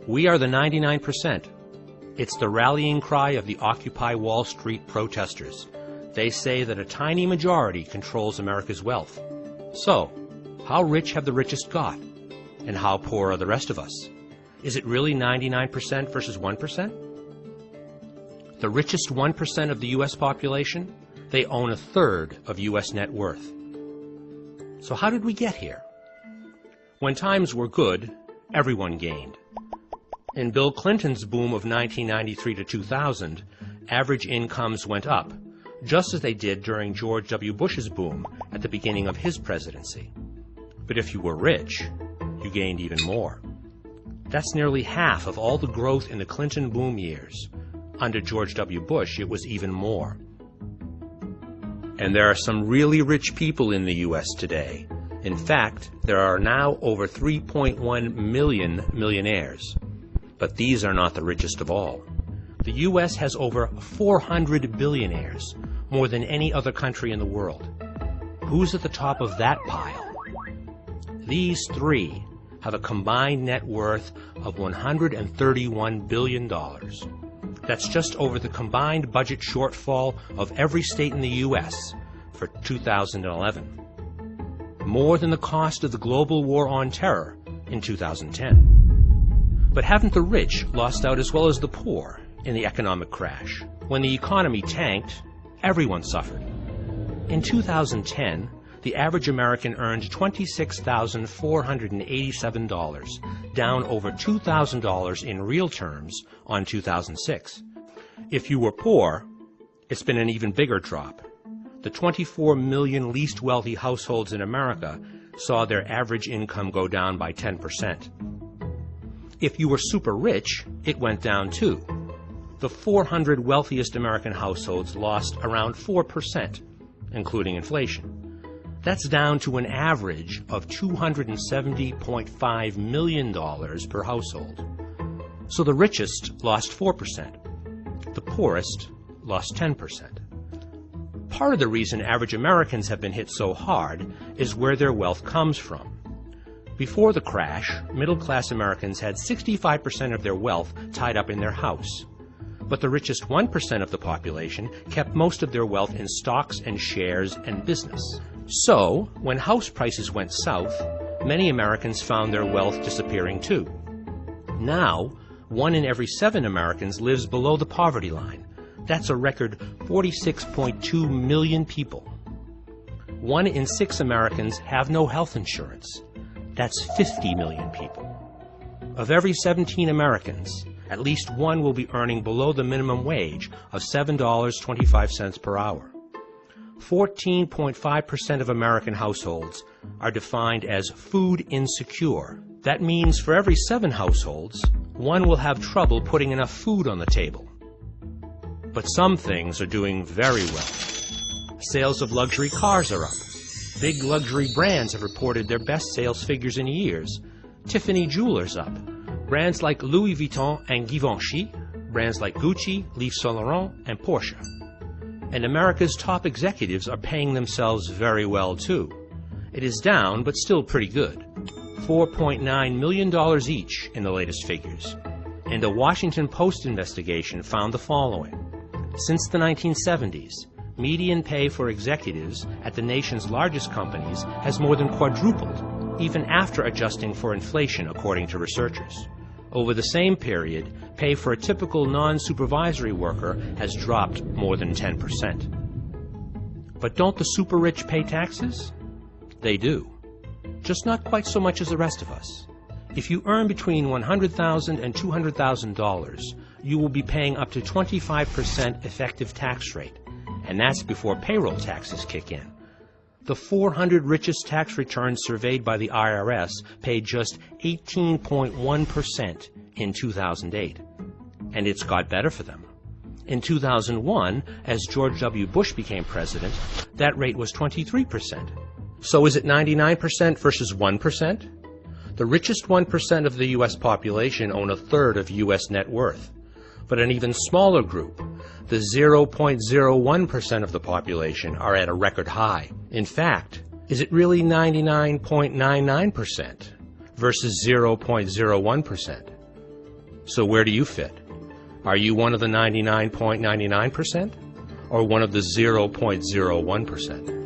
We are the 99%. It's the rallying cry of the Occupy Wall Street protesters. They say that a tiny majority controls America's wealth. So, how rich have the richest got? And how poor are the rest of us? Is it really 99% versus 1%? The richest 1% of the U.S. population, they own a third of U.S. net worth. So how did we get here? When times were good, everyone gained. In Bill Clinton's boom of 1993 to 2000, average incomes went up, just as they did during George W. Bush's boom at the beginning of his presidency. But if you were rich, you gained even more. That's nearly half of all the growth in the Clinton boom years. Under George W. Bush, it was even more. And there are some really rich people in the U.S. today. In fact, there are now over 3.1 million millionaires. But these are not the richest of all. The U.S. has over 400 billionaires, more than any other country in the world. Who's at the top of that pile? These three have a combined net worth of $131 billion. That's just over the combined budget shortfall of every state in the U.S. for 2011. More than the cost of the global war on terror in 2010. But haven't the rich lost out as well as the poor in the economic crash? When the economy tanked, everyone suffered. In 2010, the average American earned $26,487, down over $2,000 in real terms on 2006. If you were poor, it's been an even bigger drop. The 24 million least wealthy households in America saw their average income go down by 10%. If you were super rich, it went down too. The 400 wealthiest American households lost around 4%, including inflation. That's down to an average of $270.5 million per household. So the richest lost 4%. The poorest lost 10%. Part of the reason average Americans have been hit so hard is where their wealth comes from. Before the crash, middle-class Americans had 65% of their wealth tied up in their house. But the richest 1% of the population kept most of their wealth in stocks and shares and business. So, when house prices went south, many Americans found their wealth disappearing too. Now, 1 in every 7 Americans lives below the poverty line. That's a record 46.2 million people. 1 in 6 Americans have no health insurance. That's 50 million people. Of every 17 Americans, at least one will be earning below the minimum wage of $7.25 per hour. 14.5% of American households are defined as food insecure. That means for every 7 households, one will have trouble putting enough food on the table. But some things are doing very well. Sales of luxury cars are up. Big luxury brands have reported their best sales figures in years. Tiffany Jewelers up. Brands like Louis Vuitton and Givenchy, brands like Gucci, Yves Saint Laurent, and Porsche. And America's top executives are paying themselves very well too. It is down, but still pretty good. $4.9 million each in the latest figures. And a Washington Post investigation found the following. Since the 1970s, median pay for executives at the nation's largest companies has more than quadrupled, even after adjusting for inflation, according to researchers. Over the same period, pay for a typical non-supervisory worker has dropped more than 10%. But don't the super rich pay taxes? They do. Just not quite so much as the rest of us. If you earn between $100,000 and $200,000, you will be paying up to 25% effective tax rate, and that's before payroll taxes kick in. The 400 richest tax returns surveyed by the IRS paid just 18.1% in 2008. And it's got better for them. In 2001, as George W. Bush became president, that rate was 23%. So is it 99% versus 1%? The richest 1% of the U.S. population own a third of U.S. net worth. But an even smaller group, the 0.01% of the population, are at a record high. In fact, is it really 99.99% versus 0.01%? So where do you fit? Are you one of the 99.99% or one of the 0.01%?